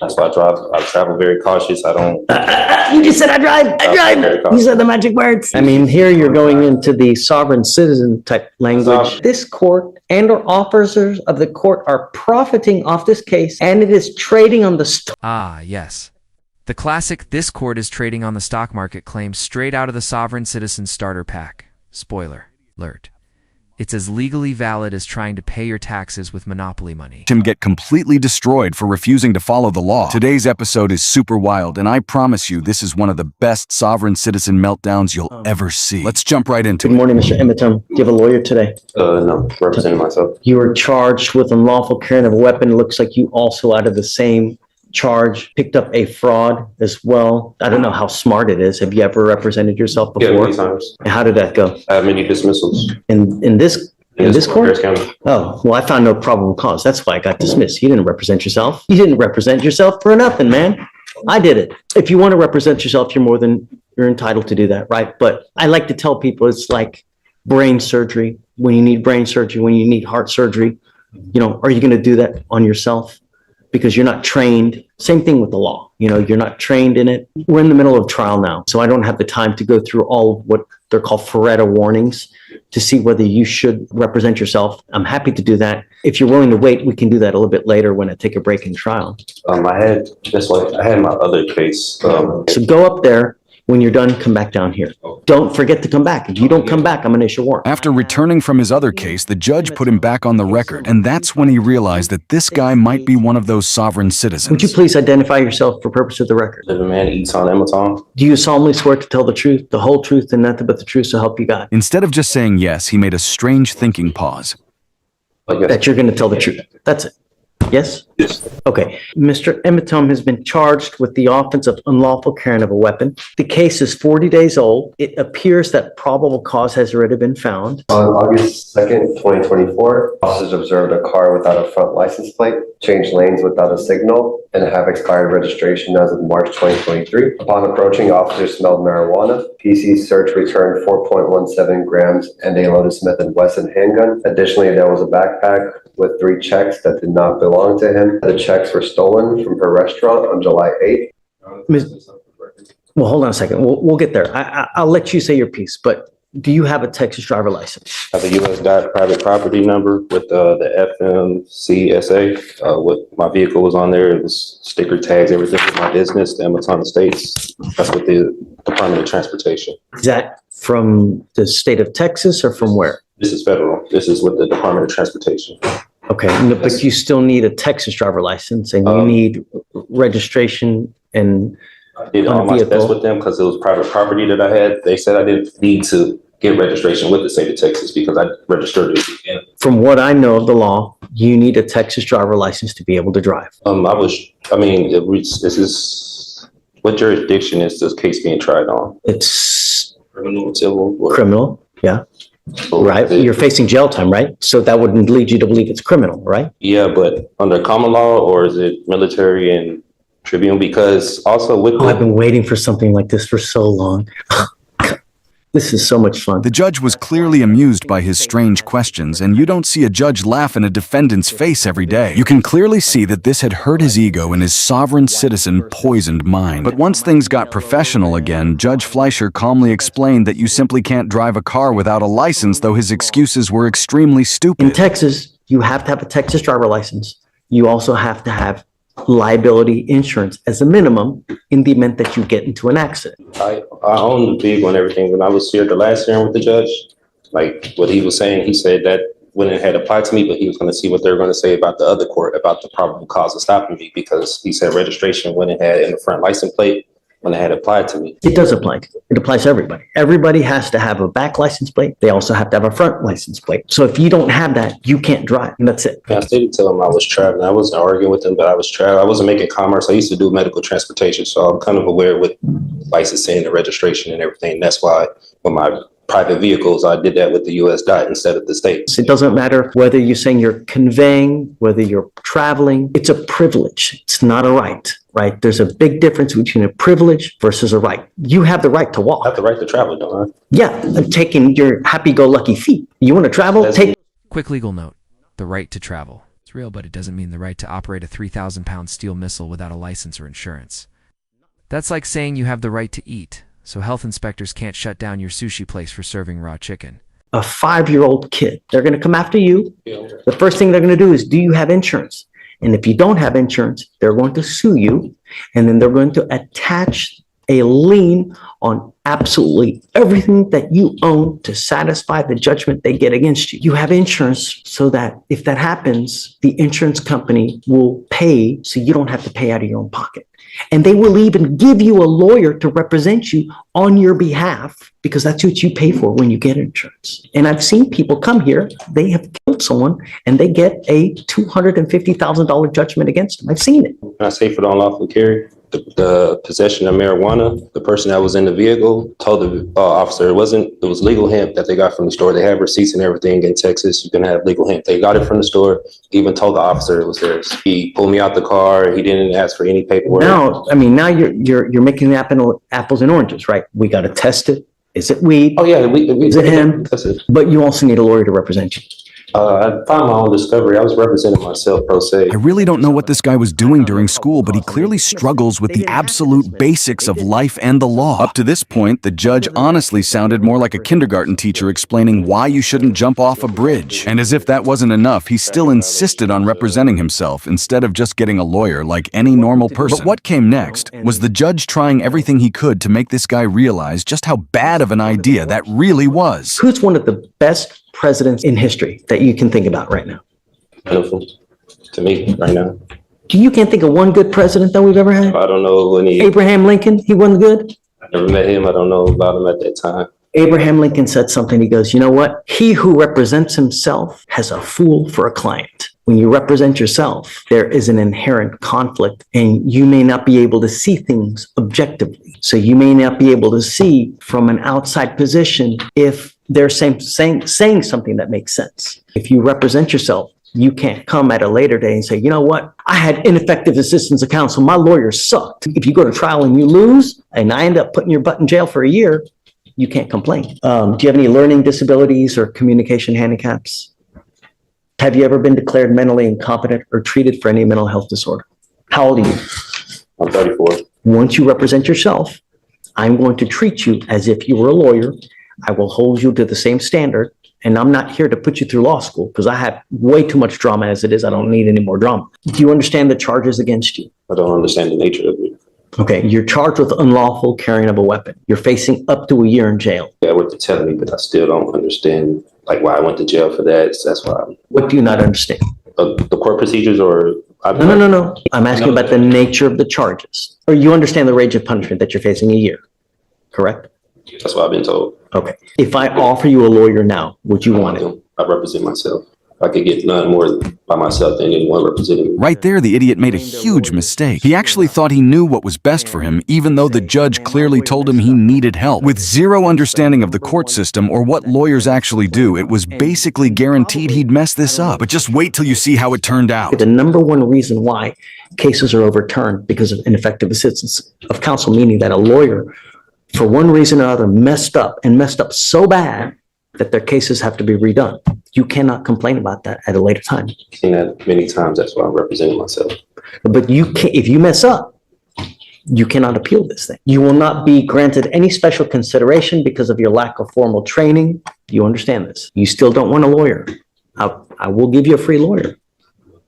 That's why I travel very cautious. I don't. You just said I drive. You said the magic words. I mean, here you're going into the sovereign citizen type language. This court and or officers of the court are profiting off this case, and it is trading on the stock. Ah, yes. The classic "this court is trading on the stock market" claim straight out of the Sovereign Citizen Starter Pack. Spoiler alert. It's as legally valid as trying to pay your taxes with Monopoly money. Him get completely destroyed for refusing to follow the law. Today's episode is super wild, and I promise you this is one of the best sovereign citizen meltdowns you'll ever see. Let's jump right into it. Good morning, Mr. Emitum. Do you have a lawyer today? No, representing myself. You were charged with unlawful carrying of a weapon. It looks like you also, out of the same charge, picked up a fraud as well. I don't know how smart it is. Have you ever represented yourself Yeah, before? many times. How did that go? I have many dismissals. In this court? Harris County. Oh, well, I found no probable cause. That's why I got dismissed. You didn't represent yourself. You didn't represent yourself for nothing, man. I did it. If you want to represent yourself, you're entitled to do that, right? But I like to tell people it's like brain surgery. When you need brain surgery, when you need heart surgery, are you going to do that on yourself? Because you're not trained. Same thing with the law. You're not trained in it. We're in the middle of trial now, so I don't have the time to go through all of what they're called Faretta warnings to see whether you should represent yourself. I'm happy to do that. If you're willing to wait, we can do that a little bit later when I take a break in trial. I had my other case. So go up there. When you're done, come back down here. Don't forget to come back. If you don't come back, I'm going to issue a warrant. After returning from his other case, the judge put him back on the record, and that's when he realized that this guy might be one of those sovereign citizens. Would you please identify yourself for purpose of the record? The man eats on Amazon. Do you solemnly swear to tell the truth, the whole truth, and nothing but the truth, so help you God? Instead of just saying yes, he made a strange thinking pause. That you're going to tell the truth. That's it. Yes? Yes. Okay. Mr. Emitum has been charged with the offense of unlawful carrying of a weapon. The case is 40 days old. It appears that probable cause has already been found. On August 2nd, 2024, officers observed a car without a front license plate, changed lanes without a signal, and have expired registration as of March 2023. Upon approaching, officers smelled marijuana. PC search returned 4.17 grams and a loaded Smith & Wesson handgun. Additionally, there was a backpack with 3 checks that did not belong to him. The checks were stolen from her restaurant on July 8th. Well, hold on a second. We'll get there. I'll let you say your piece, but do you have a Texas driver license? I have a U.S. private property number with the FMCSA. What my vehicle was on there, it was sticker tags, everything with my business, the Amazon Estates. That's with the Department of Transportation. Is that from the state of Texas or from where? This is federal. This is with the Department of Transportation. Okay, but you still need a Texas driver license and you need registration and I did all my tests with them because it was private property that I had. They said I didn't need to get registration with the state of Texas because I registered it again. From what I know of the law, you need a Texas driver license to be able to drive. This is, what jurisdiction is this case being tried on? It's Criminal, civil? criminal, yeah. Right, you're facing jail time, right? So that wouldn't lead you to believe it's criminal, right? Yeah, but under common law, or is it military and tribunal? Because also with I've been waiting for something like this for so long. This is so much fun. The judge was clearly amused by his strange questions, and you don't see a judge laugh in a defendant's face every day. You can clearly see that this had hurt his ego and his sovereign citizen poisoned mind. But once things got professional again, Judge Fleischer calmly explained that you simply can't drive a car without a license, though his excuses were extremely stupid. In Texas, you have to have a Texas driver license. You also have to have liability insurance as a minimum in the event that you get into an accident. I own the vehicle and everything. When I was here the last hearing with the judge, like what he was saying, he said that when it had applied to me, but he was going to see what they were going to say about the other court, about the probable cause of stopping me, because he said registration when it had in the front license plate, when it had applied to me. It does apply. It applies to everybody. Everybody has to have a back license plate. They also have to have a front license plate. So if you don't have that, you can't drive. And that's it. I stated to him I was traveling. I wasn't arguing with him, but I was traveling. I wasn't making commerce. I used to do medical transportation. So I'm kind of aware with licensing and registration and everything. That's why with my private vehicles, I did that with the U.S. DOT instead of the state. It doesn't matter whether you're saying you're conveying, whether you're traveling. It's a privilege. It's not a right. Right? There's a big difference between a privilege versus a right. You have the right to walk. I have the right to travel, don't I? Yeah, taking your happy-go-lucky feet. You want to travel? Take. Quick legal note. The right to travel. It's thrill, but it doesn't mean the right to operate a 3,000-pound steel missile without a license or insurance. That's like saying you have the right to eat, so health inspectors can't shut down your sushi place for serving raw chicken. A 5-year-old kid, they're going to come after you. Yeah. The first thing they're going to do is, do you have insurance? And if you don't have insurance, they're going to sue you. And then they're going to attach a lien on absolutely everything that you own to satisfy the judgment they get against you. You have insurance so that if that happens, the insurance company will pay so you don't have to pay out of your own pocket. And they will even give you a lawyer to represent you on your behalf, because that's what you pay for when you get insurance. And I've seen people come here, they have killed someone and they get a $250,000 judgment against them. I've seen it. When I say for the unlawful carry, the possession of marijuana, the person that was in the vehicle told the officer it was legal hemp that they got from the store. They have receipts and everything in Texas. You can have legal hemp. They got it from the store. Even told the officer it was theirs. He pulled me out the car. He didn't ask for any paperwork. Now you're making the apples and oranges, right? We got to test it. Is it weed? Oh yeah, Is it him? That's it. But you also need a lawyer to represent you. I found my own discovery. I was representing myself pro se. I really don't know what this guy was doing during school, but he clearly struggles with the absolute basics of life and the law. Up to this point, the judge honestly sounded more like a kindergarten teacher explaining why you shouldn't jump off a bridge. And as if that wasn't enough, he still insisted on representing himself instead of just getting a lawyer like any normal person. But what came next was the judge trying everything he could to make this guy realize just how bad of an idea that really was. Who's one of the best presidents in history that you can think about right now? Wonderful to me right now. You can't think of one good president that we've ever had? I don't know any. Abraham Lincoln, he wasn't good? I never met him. I don't know about him at that time. Abraham Lincoln said something. He goes, you know what? He who represents himself has a fool for a client. When you represent yourself, there is an inherent conflict and you may not be able to see things objectively. So you may not be able to see from an outside position if they're saying something that makes sense. If you represent yourself, you can't come at a later day and say, you know what? I had ineffective assistance of counsel. My lawyer sucked. If you go to trial and you lose and I end up putting your butt in jail for a year, you can't complain. Do you have any learning disabilities or communication handicaps? Have you ever been declared mentally incompetent or treated for any mental health disorder? How old are you? I'm 34. Once you represent yourself, I'm going to treat you as if you were a lawyer. I will hold you to the same standard. And I'm not here to put you through law school because I have way too much drama as it is. I don't need any more drama. Do you understand the charges against you? I don't understand the nature of it. Okay, you're charged with unlawful carrying of a weapon. You're facing up to a year in jail. Yeah, what they're telling me, but I still don't understand like why I went to jail for that. So that's why. What do you not understand? The court procedures or. No. I'm asking about the nature of the charges. Or you understand the range of punishment that you're facing a year, correct? That's what I've been told. Okay. If I offer you a lawyer now, would you want it? I represent myself. I could get none more by myself than anyone representing me. Right there, the idiot made a huge mistake. He actually thought he knew what was best for him, even though the judge clearly told him he needed help. With zero understanding of the court system or what lawyers actually do, it was basically guaranteed he'd mess this up. But just wait till you see how it turned out. The number one reason why cases are overturned because of ineffective assistance of counsel, meaning that a lawyer, for one reason or another, messed up so bad that their cases have to be redone. You cannot complain about that at a later time. I've seen that many times. That's why I'm representing myself. But you can't, if you mess up, you cannot appeal this thing. You will not be granted any special consideration because of your lack of formal training. You understand this? You still don't want a lawyer. I will give you a free lawyer.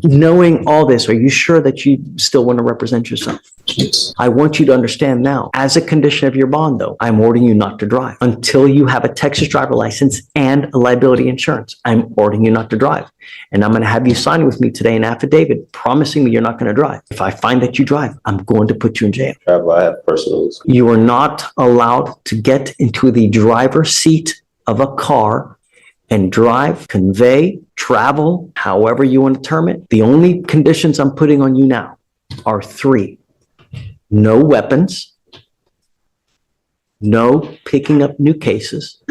Knowing all this, are you sure that you still want to represent yourself? Yes. I want you to understand now, as a condition of your bond, though, I'm ordering you not to drive until you have a Texas driver license and a liability insurance. I'm ordering you not to drive. And I'm going to have you sign with me today an affidavit promising me you're not going to drive. If I find that you drive, I'm going to put you in jail. I have personals. You are not allowed to get into the driver's seat of a car and drive, convey, travel, however you want to term it. The only conditions I'm putting on you now are 3. No weapons, no picking up new cases,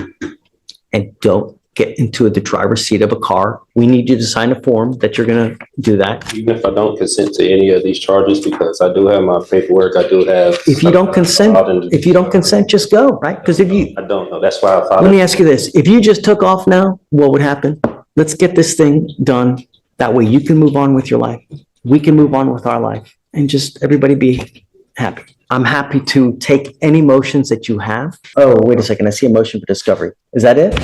and don't get into the driver's seat of a car. We need you to sign a form that you're going to do that. Even if I don't consent to any of these charges, because I do have my paperwork, I do have. If you don't consent, just go, right? Because if you, I don't know. That's why I filed. let me ask you this. If you just took off now, what would happen? Let's get this thing done That way you can move on with your life. We can move on with our life and just everybody be happy. I'm happy to take any motions that you have. Oh, wait a second. I see a motion for discovery. Is that it?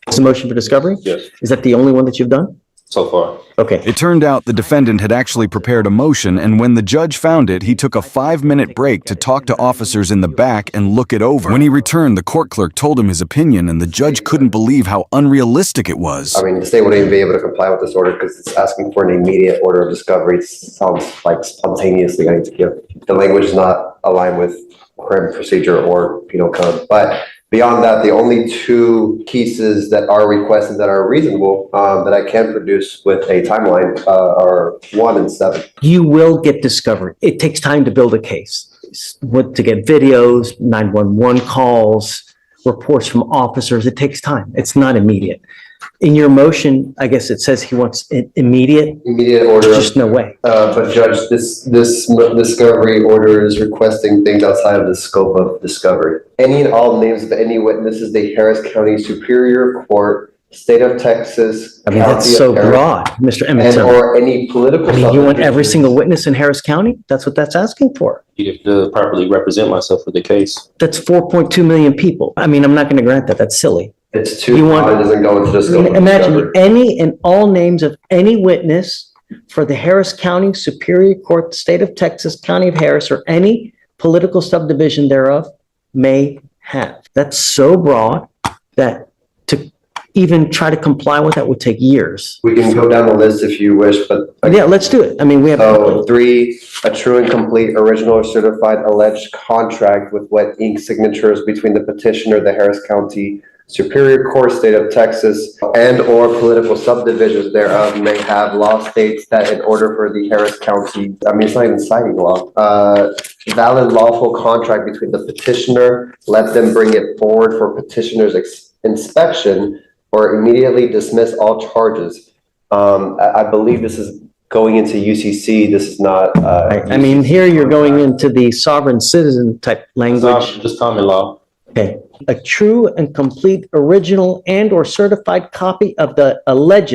It's a motion for discovery? Yes, Is that the only one that you've done? so far. Okay. It turned out the defendant had actually prepared a motion, and when the judge found it, he took a 5-minute break to talk to officers in the back and look it over. When he returned, the court clerk told him his opinion, and the judge couldn't believe how unrealistic it was. I mean, the state wouldn't even be able to comply with this order because it's asking for an immediate order of discovery. It sounds like spontaneously I need to give. The language is not aligned with crime procedure or penal code. But beyond that, the only two pieces that are requested that are reasonable that I can produce with a timeline are 1 and 7. You will get discovered. It takes time to build a case. To get videos, 911 calls, reports from officers. It takes time. It's not immediate. In your motion, I guess it says he wants it immediate. Immediate order. Just no way. But Judge, this discovery order is requesting things outside of the scope of discovery. Any and all names of any witnesses, the Harris County Superior Court, State of Texas. I mean, that's County so of Harris, broad, Mr. and Emmett. or any political. I mean, you want every subdivisions. single witness in Harris County? That's what that's asking for. You have to properly represent myself for the case. That's 4.2 million people. I mean, I'm not going to grant that. That's silly. It's too You want- broad, it doesn't go into the scope of Imagine discovery. any and all names of any witness for the Harris County Superior Court, State of Texas, County of Harris, or any political subdivision thereof may have. That's so broad that to even try to comply with that would take years. We can go down the list if you wish, but. Yeah, let's do it. I mean, we have. So 3, a true and complete original or certified alleged contract with wet ink signatures between the petitioner, the Harris County Superior Court, State of Texas, and or political subdivisions thereof may have law states that in order for the Harris County, I mean, it's not even citing law, valid lawful contract between the petitioner, let them bring it forward for petitioner's inspection or immediately dismiss all charges. I believe this is going into UCC. This is not. I mean, here you're going into the sovereign citizen type language. Just common law. Okay. A true and complete original and or certified copy of the alleged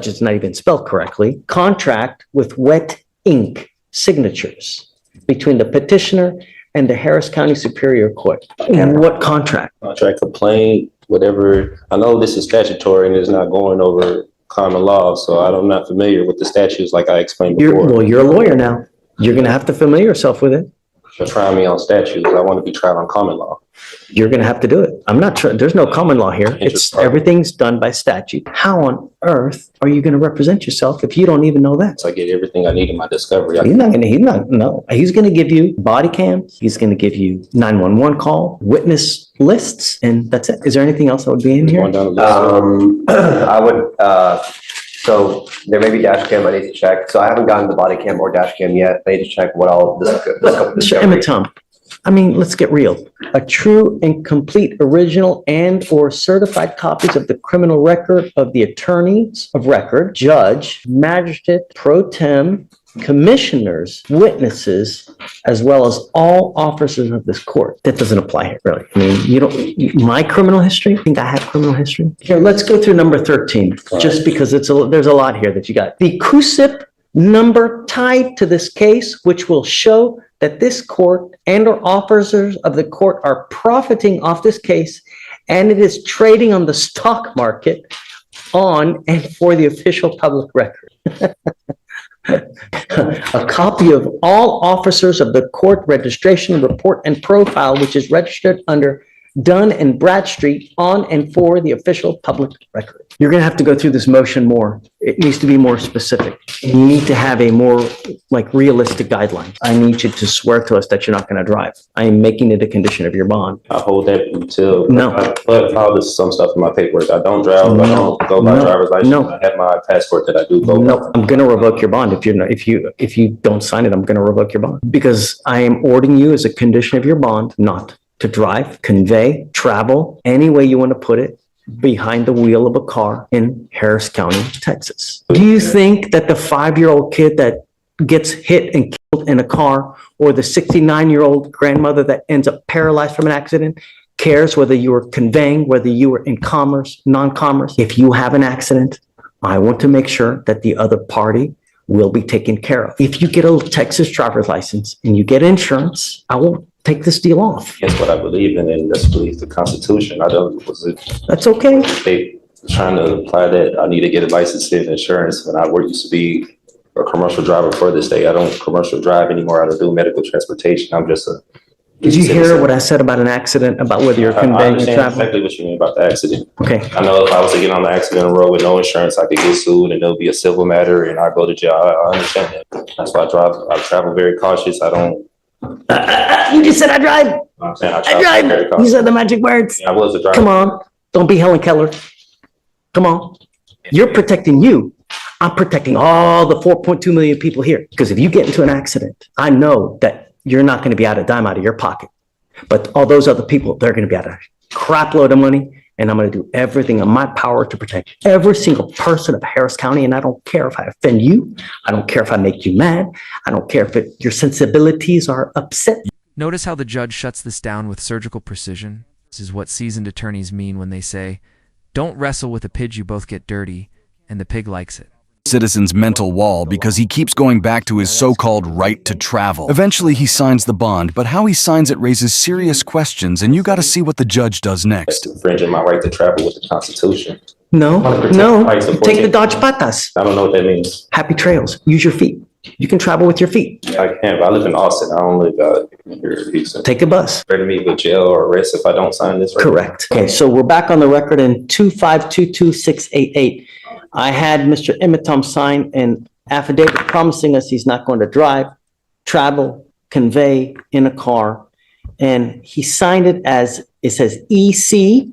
is not even spelled correctly, contract with wet ink signatures between the petitioner and the Harris County Superior Court. What contract? Contract complaint, whatever. I know this is statutory and it's not going over common law, so I'm not familiar with the statutes like I explained before. You're a lawyer now. You're going to have to familiar yourself with it. You're trying me on statutes. I want to be tried on common law. You're going to have to do it. I'm not sure. There's no common law here. It's everything's done by statute. How on earth are you going to represent yourself if you don't even know that? So I get everything I need in my discovery. He's not going to give you body cams. He's going to give you 911 call, witness lists, and that's it. Is there anything else that would be in here? Going down the list. I would, so there may be dash cam I need to check. So I haven't gotten the body cam or dash cam yet. I need to check what all this. Mr. Emmett Tom, I mean, let's get real. A true and complete original and or certified copies of the criminal record of the attorneys of record, judge, magistrate, pro tem, commissioners, witnesses, as well as all officers of this court. That doesn't apply here, really. I mean, my criminal history, I think I have criminal history. Here, let's go through number 13, just because there's a lot here that you got. The CUSIP number tied to this case, which will show that this court and or officers of the court are profiting off this case, and it is trading on the stock market on and for the official public record. A copy of all officers of the court registration report and profile, which is registered under Dun and Bradstreet on and for the official public record. You're going to have to go through this motion more. It needs to be more specific. You need to have a more realistic guideline. I need you to swear to us that you're not going to drive. I am making it a condition of your bond. I hold that until. No. But all this, some stuff in my paperwork. I don't drive. I don't go by driver's license. I have my passport that I do go by. No, I'm going to revoke your bond. If you don't sign it, I'm going to revoke your bond because I am ordering you as a condition of your bond not to drive, convey, travel, any way you want to put it, behind the wheel of a car in Harris County, Texas. Do you think that the 5-year-old kid that gets hit and killed in a car, or the 69-year-old grandmother that ends up paralyzed from an accident, cares whether you were conveying, whether you were in commerce, non-commerce? If you have an accident, I want to make sure that the other party will be taken care of. If you get a Texas driver's license and you get insurance, I will take this deal off. That's what I believe in, and that's believe the Constitution. I don't, was it, That's okay. they trying to apply that I need to get a license and insurance when I used to be a commercial driver for this day. I don't commercial drive anymore. I don't do medical transportation. I'm just a. Did you hear what I said about an accident, about whether you're I conveying or understand traveling? exactly what you mean about the accident. Okay. I know if I was to get on the accident road with no insurance, I could get sued and there'll be a civil matter and I go to jail. I understand that. That's why I travel very cautious. I don't. You just said I drive. I'm saying I I travel drive. very You cautious. said the magic words. I was a driver. Come on. Don't be Helen Keller. Come on. You're protecting you. I'm protecting all the 4.2 million people here. Because if you get into an accident, I know that you're not going to be out a dime out of your pocket. But all those other people, they're going to be out a crap load of money. And I'm going to do everything in my power to protect every single person of Harris County. And I don't care if I offend you. I don't care if I make you mad. I don't care if your sensibilities are upset. Notice how the judge shuts this down with surgical precision. This is what seasoned attorneys mean when they say, "Don't wrestle with a pig, you both get dirty," and the pig likes it. Citizen's mental wall because he keeps going back to his so-called right to travel. Eventually, he signs the bond, but how he signs it raises serious questions, and you got to see what the judge does next. That's infringing my right to travel with the Constitution. No, take the Dodge Patas. I don't know what that means. Happy trails. Use your feet. You can travel with your feet. I can't, but I live in Austin. I don't live here in Houston. Take a bus. Ready to meet with jail or arrest if I don't sign this. Right? Correct. Okay, so we're back on the record in 2522688. I had Mr. Emitom sign an affidavit promising us he's not going to drive, travel, convey in a car. And he signed it as, it says EC,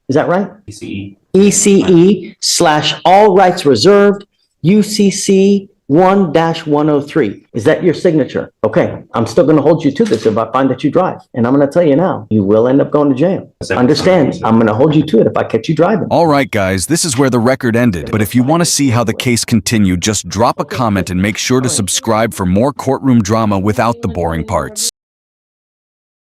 is that right? PCE. ECE / all rights reserved, UCC 1-103. Is that your signature? Okay, I'm still going to hold you to this if I find that you drive. And I'm going to tell you now, you will end up going to jail. Understand, I'm going to hold you to it if I catch you driving. All right, guys, this is where the record ended. But if you want to see how the case continued, just drop a comment and make sure to subscribe for more courtroom drama without the boring parts.